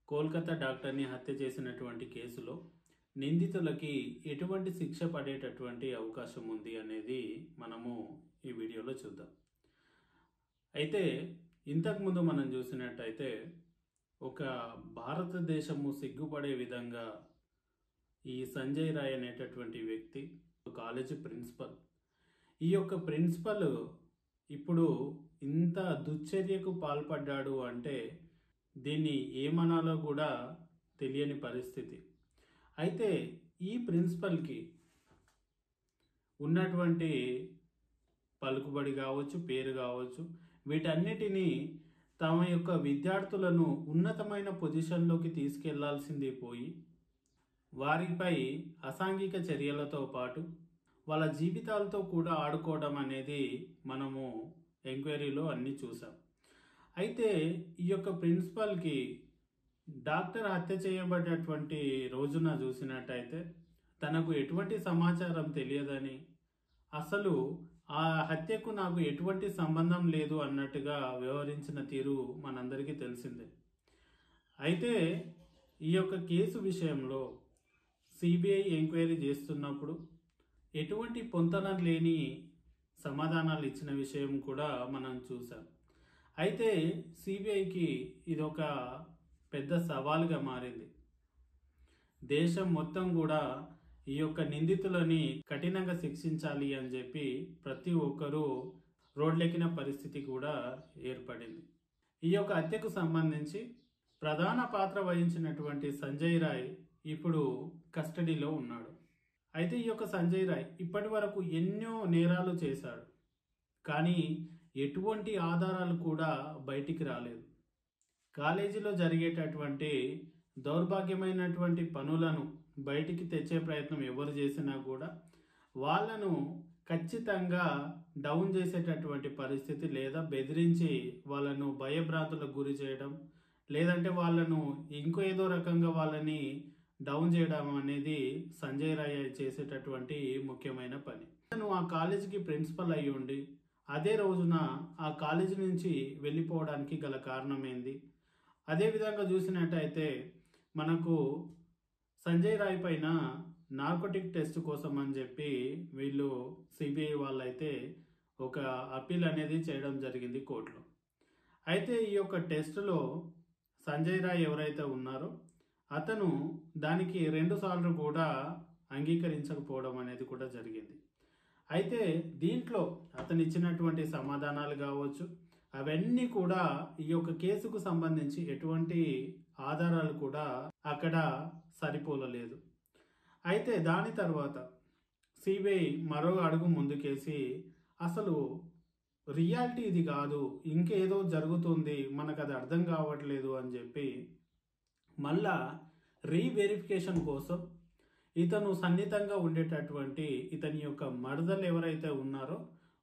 కోల్కతా డాక్టర్ని హత్య చేసినటువంటి కేసులో నిందితులకి ఎటువంటి శిక్ష పడేటటువంటి అవకాశం ఉంది అనేది మనము ఈ వీడియోలో చూద్దాం. అయితే ఇంతకుముందు మనం చూసినట్టయితే ఒక భారతదేశము సిగ్గుపడే విధంగా ఈ సంజయ్ రాయ్ అనేటటువంటి వ్యక్తి కాలేజీ ప్రిన్సిపల్. ఈ యొక్క ప్రిన్సిపల్ ఇప్పుడు ఇంత దుశ్చర్యకు పాల్పడ్డాడు అంటే దీన్ని ఏమనాలో కూడా తెలియని పరిస్థితి. అయితే ఈ ప్రిన్సిపల్కి ఉన్నటువంటి పలుకుబడి కావచ్చు, పేరు కావచ్చు, వీటన్నిటినీ తమ యొక్క విద్యార్థులను ఉన్నతమైన పొజిషన్లోకి తీసుకెళ్లాల్సింది పోయి వారిపై అసాంఘిక చర్యలతో పాటు వాళ్ళ జీవితాలతో కూడా ఆడుకోవడం అనేది మనము ఎంక్వైరీలో అన్నీ చూసాం. అయితే ఈ యొక్క ప్రిన్సిపల్కి డాక్టర్ హత్య చేయబడ్డటువంటి రోజున చూసినట్టయితే తనకు ఎటువంటి సమాచారం తెలియదని, అసలు ఆ హత్యకు నాకు ఎటువంటి సంబంధం లేదు అన్నట్టుగా వ్యవహరించిన తీరు మనందరికీ తెలిసిందే. అయితే ఈ యొక్క కేసు విషయంలో సిబిఐ ఎంక్వైరీ చేస్తున్నప్పుడు ఎటువంటి పొంతన లేని సమాధానాలు ఇచ్చిన విషయం కూడా మనం చూసాం. అయితే సిబిఐకి ఇదొక పెద్ద సవాలుగా మారింది. దేశం మొత్తం కూడా ఈ యొక్క నిందితులని కఠినంగా శిక్షించాలి అని చెప్పి ప్రతి ఒక్కరూ రోడ్లెక్కిన పరిస్థితి కూడా ఏర్పడింది. ఈ యొక్క హత్యకు సంబంధించి ప్రధాన పాత్ర వహించినటువంటి సంజయ్ రాయ్ ఇప్పుడు కస్టడీలో ఉన్నాడు. అయితే ఈ యొక్క సంజయ్ రాయ్ ఇప్పటి వరకు ఎన్నో నేరాలు చేశాడు, కానీ ఎటువంటి ఆధారాలు కూడా బయటికి రాలేదు. కాలేజీలో జరిగేటటువంటి దౌర్భాగ్యమైనటువంటి పనులను బయటికి తెచ్చే ప్రయత్నం ఎవరు చేసినా కూడా వాళ్ళను ఖచ్చితంగా డౌన్ చేసేటటువంటి పరిస్థితి, లేదా బెదిరించి వాళ్ళను భయభ్రాంతులకు గురి చేయడం, లేదంటే వాళ్ళను ఇంకో ఏదో రకంగా వాళ్ళని డౌన్ చేయడం అనేది సంజయ్ రాయ్ చేసేటటువంటి ముఖ్యమైన పని. తను ఆ కాలేజీకి ప్రిన్సిపల్ అయి ఉండి అదే రోజున ఆ కాలేజీ నుంచి వెళ్ళిపోవడానికి గల కారణం ఏంది? అదేవిధంగా చూసినట్టయితే మనకు సంజయ్ రాయ్ పైన నార్కోటిక్ టెస్ట్ కోసం అని చెప్పి వీళ్ళు సిబిఐ వాళ్ళైతే ఒక అప్పీల్ అనేది చేయడం జరిగింది కోర్టులో. అయితే ఈ యొక్క టెస్టులో సంజయ్ రాయ్ ఎవరైతే ఉన్నారో అతను దానికి 2 సార్లు కూడా అంగీకరించకపోవడం అనేది కూడా జరిగింది. అయితే దీంట్లో అతను ఇచ్చినటువంటి సమాధానాలు కావచ్చు, అవన్నీ కూడా ఈ యొక్క కేసుకు సంబంధించి ఎటువంటి ఆధారాలు కూడా అక్కడ సరిపోలలేదు. అయితే దాని తర్వాత సిబిఐ మరో అడుగు ముందుకేసి అసలు రియాలిటీ ఇది కాదు, ఇంకేదో జరుగుతుంది, మనకు అది అర్థం కావట్లేదు అని చెప్పి మళ్ళా రీవెరిఫికేషన్ కోసం ఇతను సన్నిహితంగా ఉండేటటువంటి ఇతని యొక్క మరదలు ఎవరైతే ఉన్నారో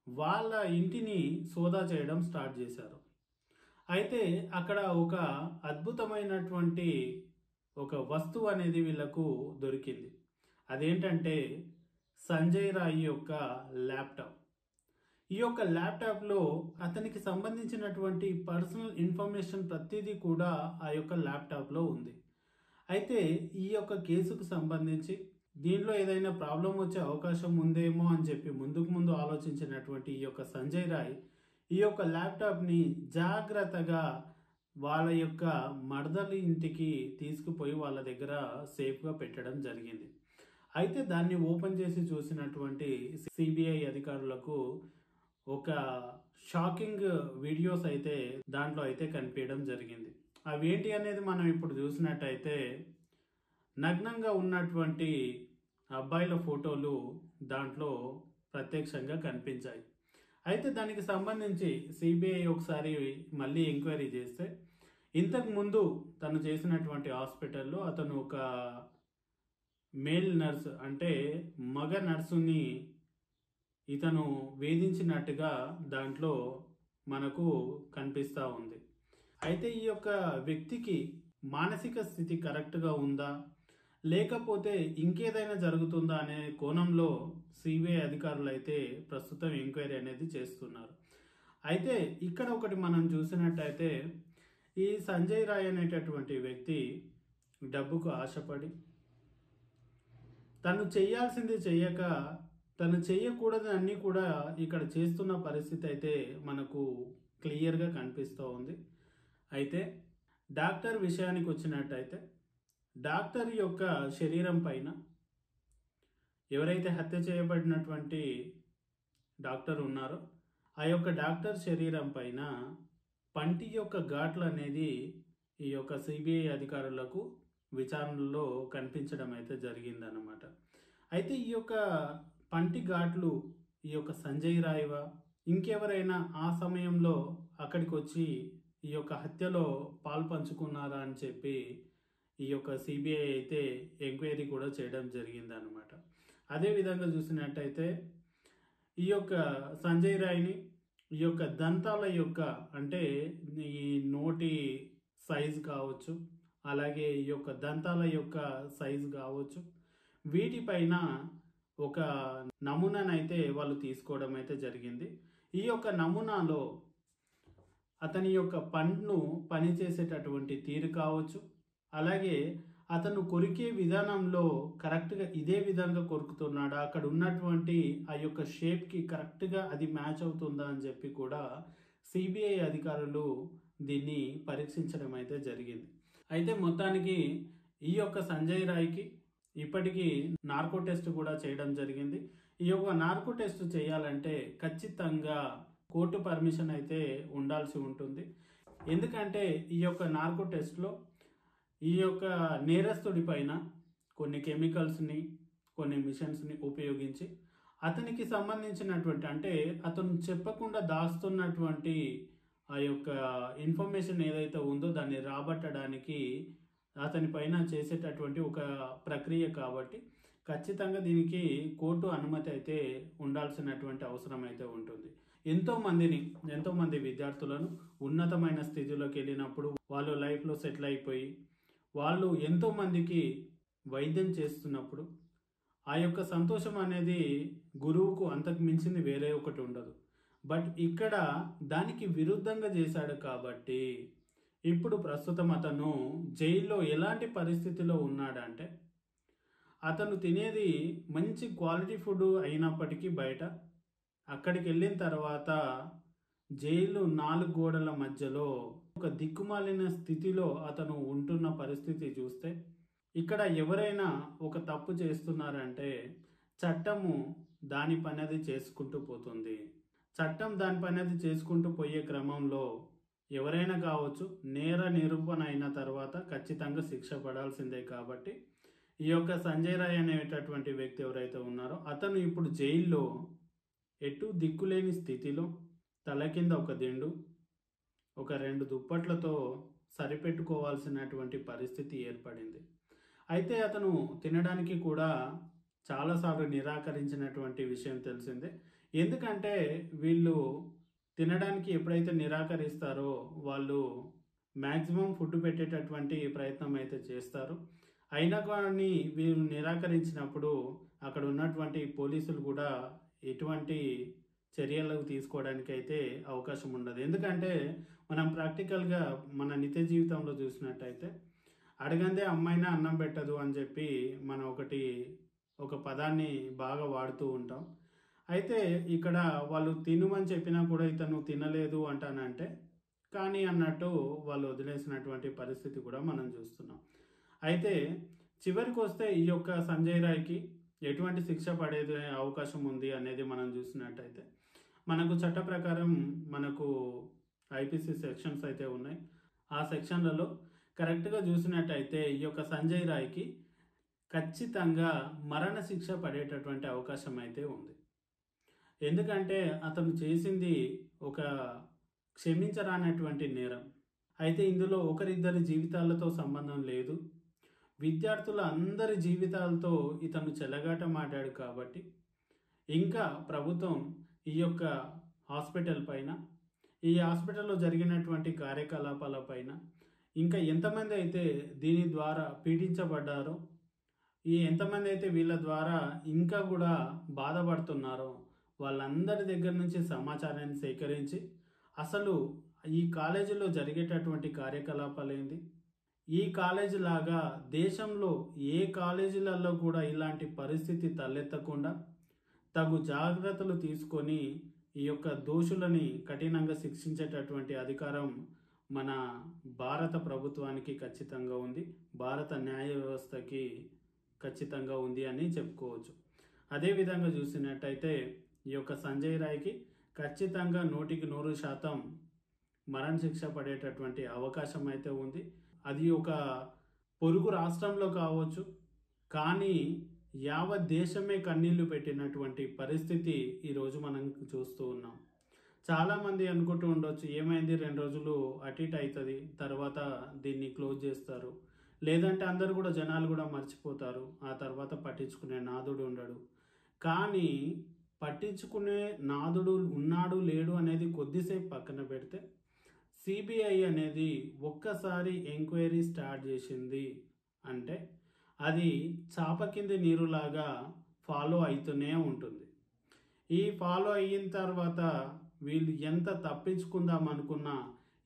వాళ్ళ ఇంటిని సోదా చేయడం స్టార్ట్ చేశారు. అయితే అక్కడ ఒక అద్భుతమైనటువంటి ఒక వస్తువు అనేది వీళ్ళకు దొరికింది. అదేంటంటే సంజయ్ రాయ్ యొక్క ల్యాప్టాప్. ఈ యొక్క ల్యాప్టాప్లో అతనికి సంబంధించినటువంటి పర్సనల్ ఇన్ఫర్మేషన్ ప్రతిదీ కూడా ఆ యొక్క ల్యాప్టాప్లో ఉంది. అయితే ఈ యొక్క కేసుకు సంబంధించి దీనిలో ఏదైనా ప్రాబ్లం వచ్చే అవకాశం ఉందేమో అని చెప్పి ముందు ఆలోచించినటువంటి ఈ యొక్క సంజయ్ రాయ్ ఈ యొక్క ల్యాప్టాప్ని జాగ్రత్తగా వాళ్ళ యొక్క మరదలి ఇంటికి తీసుకుపోయి వాళ్ళ దగ్గర సేఫ్గా పెట్టడం జరిగింది. అయితే దాన్ని ఓపెన్ చేసి చూసినటువంటి సిబిఐ అధికారులకు ఒక షాకింగ్ వీడియోస్ అయితే దాంట్లో అయితే కనిపించడం జరిగింది. అవేంటి అనేది మనం ఇప్పుడు చూసినట్టయితే నగ్నంగా ఉన్నటువంటి అబ్బాయిల ఫోటోలు దాంట్లో ప్రత్యక్షంగా కనిపించాయి. అయితే దానికి సంబంధించి సిబిఐ ఒకసారి మళ్ళీ ఎంక్వైరీ చేస్తే ఇంతకు ముందు తను చేసినటువంటి హాస్పిటల్లో అతను ఒక మేల్ నర్స్ అంటే మగ నర్సుని ఇతను వేధించినట్టుగా దాంట్లో మనకు కనిపిస్తూ ఉంది. అయితే ఈ యొక్క వ్యక్తికి మానసిక స్థితి కరెక్ట్గా ఉందా లేకపోతే ఇంకేదైనా జరుగుతుందా అనే కోణంలో సిబిఐ అధికారులు అయితే ప్రస్తుతం ఎంక్వైరీ అనేది చేస్తున్నారు. అయితే ఇక్కడ ఒకటి మనం చూసినట్టయితే ఈ సంజయ్ రాయ్ అనేటటువంటి వ్యక్తి డబ్బుకు ఆశపడి తను చేయాల్సింది చెయ్యక తను చేయకూడదు అన్నీ కూడా ఇక్కడ చేస్తున్న పరిస్థితి అయితే మనకు క్లియర్గా కనిపిస్తూ ఉంది. అయితే డాక్టర్ విషయానికి వచ్చినట్టయితే డాక్టర్ యొక్క శరీరం పైన ఎవరైతే హత్య చేయబడినటువంటి డాక్టర్ ఉన్నారో ఆ యొక్క డాక్టర్ శరీరం పైన పంటి యొక్క ఘాట్లు అనేది ఈ యొక్క సిబిఐ అధికారులకు విచారణలో కనిపించడం అయితే జరిగిందన్నమాట. అయితే ఈ యొక్క పంటి ఘాట్లు ఈ యొక్క సంజయ్ రాయ్వా ఇంకెవరైనా ఆ సమయంలో అక్కడికి వచ్చి ఈ యొక్క హత్యలో పాల్పంచుకున్నారా అని చెప్పి ఈ యొక్క సిబిఐ అయితే ఎంక్వైరీ కూడా చేయడం జరిగిందన్నమాట. అదేవిధంగా చూసినట్టయితే ఈ యొక్క సంజయ్ రాయ్ని ఈ యొక్క దంతాల యొక్క అంటే ఈ నోటి సైజు కావచ్చు, అలాగే ఈ యొక్క దంతాల యొక్క సైజు కావచ్చు, వీటిపైన ఒక నమూనానైతే వాళ్ళు తీసుకోవడం అయితే జరిగింది. ఈ యొక్క నమూనాలో అతని యొక్క పండ్ను పనిచేసేటటువంటి తీరు కావచ్చు, అలాగే అతను కొరికే విధానంలో కరెక్ట్గా ఇదే విధంగా కొరుకుతున్నాడా, అక్కడ ఉన్నటువంటి ఆ యొక్క షేప్కి కరెక్ట్గా అది మ్యాచ్ అవుతుందా అని చెప్పి కూడా సిబిఐ అధికారులు దీన్ని పరీక్షించడం అయితే జరిగింది. అయితే మొత్తానికి ఈ యొక్క సంజయ్ రాయ్కి ఇప్పటికీ నార్కో టెస్ట్ కూడా చేయడం జరిగింది. ఈ యొక్క నార్కో టెస్ట్ చేయాలంటే ఖచ్చితంగా కోర్టు పర్మిషన్ అయితే ఉండాల్సి ఉంటుంది. ఎందుకంటే ఈ యొక్క నార్కో టెస్ట్లో ఈ యొక్క నేరస్తుడి పైన కొన్ని కెమికల్స్ని, కొన్ని మిషన్స్ని ఉపయోగించి అతనికి సంబంధించినటువంటి అంటే అతను చెప్పకుండా దాస్తున్నటువంటి ఆ యొక్క ఇన్ఫర్మేషన్ ఏదైతే ఉందో దాన్ని రాబట్టడానికి అతని పైన చేసేటటువంటి ఒక ప్రక్రియ కాబట్టి ఖచ్చితంగా దీనికి కోర్టు అనుమతి అయితే ఉండాల్సినటువంటి అవసరం అయితే ఉంటుంది. ఎంతోమంది విద్యార్థులను ఉన్నతమైన స్థితిలోకి వెళ్ళినప్పుడు వాళ్ళు లైఫ్లో సెటిల్ అయిపోయి వాళ్ళు ఎంతోమందికి వైద్యం చేస్తున్నప్పుడు ఆ యొక్క సంతోషం అనేది గురువుకు అంతకు మించింది వేరే ఒకటి ఉండదు. బట్ ఇక్కడ దానికి విరుద్ధంగా చేశాడు కాబట్టి ఇప్పుడు ప్రస్తుతం అతను జైల్లో ఎలాంటి పరిస్థితిలో ఉన్నాడంటే అతను తినేది మంచి క్వాలిటీ ఫుడ్ అయినప్పటికీ బయట అక్కడికి వెళ్ళిన తర్వాత జైలు 4 గోడల మధ్యలో ఒక దిక్కుమాలిన స్థితిలో అతను ఉంటున్న పరిస్థితి చూస్తే ఇక్కడ ఎవరైనా ఒక తప్పు చేస్తున్నారంటే చట్టము దాని పని అది చేసుకుంటూ పోతుంది. చట్టం దాని పని అది చేసుకుంటూ పోయే క్రమంలో ఎవరైనా కావచ్చు నేర నిరూపణ అయిన తర్వాత ఖచ్చితంగా శిక్ష పడాల్సిందే. కాబట్టి ఈ యొక్క సంజయ్ రాయ్ అనేటటువంటి వ్యక్తి ఎవరైతే ఉన్నారో అతను ఇప్పుడు జైల్లో ఎటు దిక్కులేని స్థితిలో తల కింద ఒక దిండు, ఒక 2 దుప్పట్లతో సరిపెట్టుకోవాల్సినటువంటి పరిస్థితి ఏర్పడింది. అయితే అతను తినడానికి కూడా చాలాసార్లు నిరాకరించినటువంటి విషయం తెలిసిందే. ఎందుకంటే వీళ్ళు తినడానికి ఎప్పుడైతే నిరాకరిస్తారో వాళ్ళు మ్యాక్సిమం ఫుడ్ పెట్టేటటువంటి ప్రయత్నం అయితే చేస్తారు. అయినా కానీ వీళ్ళు నిరాకరించినప్పుడు అక్కడ ఉన్నటువంటి పోలీసులు కూడా ఎటువంటి చర్యలు తీసుకోవడానికి అయితే అవకాశం ఉండదు. ఎందుకంటే మనం ప్రాక్టికల్గా మన నిత్య జీవితంలో చూసినట్టయితే అడగందే అమ్మాయినా అన్నం పెట్టదు అని చెప్పి మనం ఒక పదాన్ని బాగా వాడుతూ ఉంటాం. అయితే ఇక్కడ వాళ్ళు తినమని చెప్పినా కూడా ఇతను తినలేదు అంటానంటే కానీ అన్నట్టు వాళ్ళు వదిలేసినటువంటి పరిస్థితి కూడా మనం చూస్తున్నాం. అయితే చివరికి వస్తే ఈ యొక్క సంజయ్ రాయ్కి ఎటువంటి శిక్ష పడేది అవకాశం ఉంది అనేది మనం చూసినట్టయితే మనకు చట్ట ప్రకారం మనకు ఐపీసీ సెక్షన్స్ అయితే ఉన్నాయి. ఆ సెక్షన్లలో కరెక్ట్గా చూసినట్టయితే ఈ యొక్క సంజయ్ రాయ్కి ఖచ్చితంగా మరణ శిక్ష పడేటటువంటి అవకాశం అయితే ఉంది. ఎందుకంటే అతను చేసింది ఒక క్షమించరానటువంటి నేరం. అయితే ఇందులో ఒకరిద్దరి జీవితాలతో సంబంధం లేదు, విద్యార్థుల అందరి జీవితాలతో ఇతను చెలగాటమాడాడు. కాబట్టి ఇంకా ప్రభుత్వం ఈ యొక్క హాస్పిటల్ పైన, ఈ హాస్పిటల్లో జరిగినటువంటి కార్యకలాపాల పైన ఇంకా ఎంతమంది అయితే దీని ద్వారా పీడించబడ్డారో, ఎంతమంది అయితే వీళ్ళ ద్వారా ఇంకా కూడా బాధపడుతున్నారో వాళ్ళందరి దగ్గర నుంచి సమాచారాన్ని సేకరించి అసలు ఈ కాలేజీలో జరిగేటటువంటి కార్యకలాపాలు ఏంది, ఈ కాలేజీ లాగా దేశంలో ఏ కాలేజీలలో కూడా ఇలాంటి పరిస్థితి తలెత్తకుండా తగు జాగ్రత్తలు తీసుకొని ఈ యొక్క దోషులని కఠినంగా శిక్షించేటటువంటి అధికారం మన భారత ప్రభుత్వానికి ఖచ్చితంగా ఉంది, భారత న్యాయ వ్యవస్థకి ఖచ్చితంగా ఉంది అని చెప్పుకోవచ్చు. అదేవిధంగా చూసినట్టయితే ఈ యొక్క సంజయ్ రాయ్కి ఖచ్చితంగా 100% మరణ శిక్ష పడేటటువంటి అవకాశం అయితే ఉంది. అది ఒక పొరుగు రాష్ట్రంలో కావచ్చు, కానీ యావత్ దేశమే కన్నీళ్లు పెట్టినటువంటి పరిస్థితి ఈరోజు మనం చూస్తూ ఉన్నాం. చాలామంది అనుకుంటూ ఉండొచ్చు, ఏమైంది 2 రోజులు అటు ఇటు అవుతుంది, తర్వాత దీన్ని క్లోజ్ చేస్తారు, లేదంటే అందరూ కూడా జనాలు కూడా మర్చిపోతారు, ఆ తర్వాత పట్టించుకునే నాదుడు ఉండడు. కానీ పట్టించుకునే నాదుడు ఉన్నాడు లేడు అనేది కొద్దిసేపు పక్కన పెడితే సిబిఐ అనేది ఒక్కసారి ఎంక్వైరీ స్టార్ట్ చేసింది అంటే అది చాప కింది నీరులాగా ఫాలో అవుతూనే ఉంటుంది. ఈ ఫాలో అయిన తర్వాత వీళ్ళు ఎంత తప్పించుకుందాం అనుకున్నా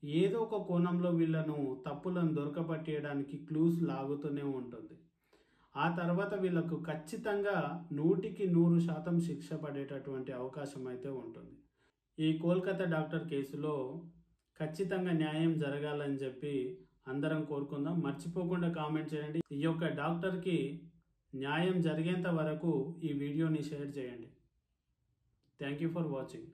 ఏదో ఒక కోణంలో వీళ్ళను తప్పులను దొరకబట్టేయడానికి క్లూస్ లాగుతూనే ఉంటుంది. ఆ తర్వాత వీళ్ళకు ఖచ్చితంగా 100% శిక్ష పడేటటువంటి అవకాశం అయితే ఉంటుంది. ఈ కోల్కతా డాక్టర్ కేసులో ఖచ్చితంగా న్యాయం జరగాలని చెప్పి అందరం కోరుకుందాం. మర్చిపోకుండా కామెంట్ చేయండి. ఈ యొక్క డాక్టర్కి న్యాయం జరిగేంత వరకు ఈ వీడియోని షేర్ చేయండి. Thank you for watching.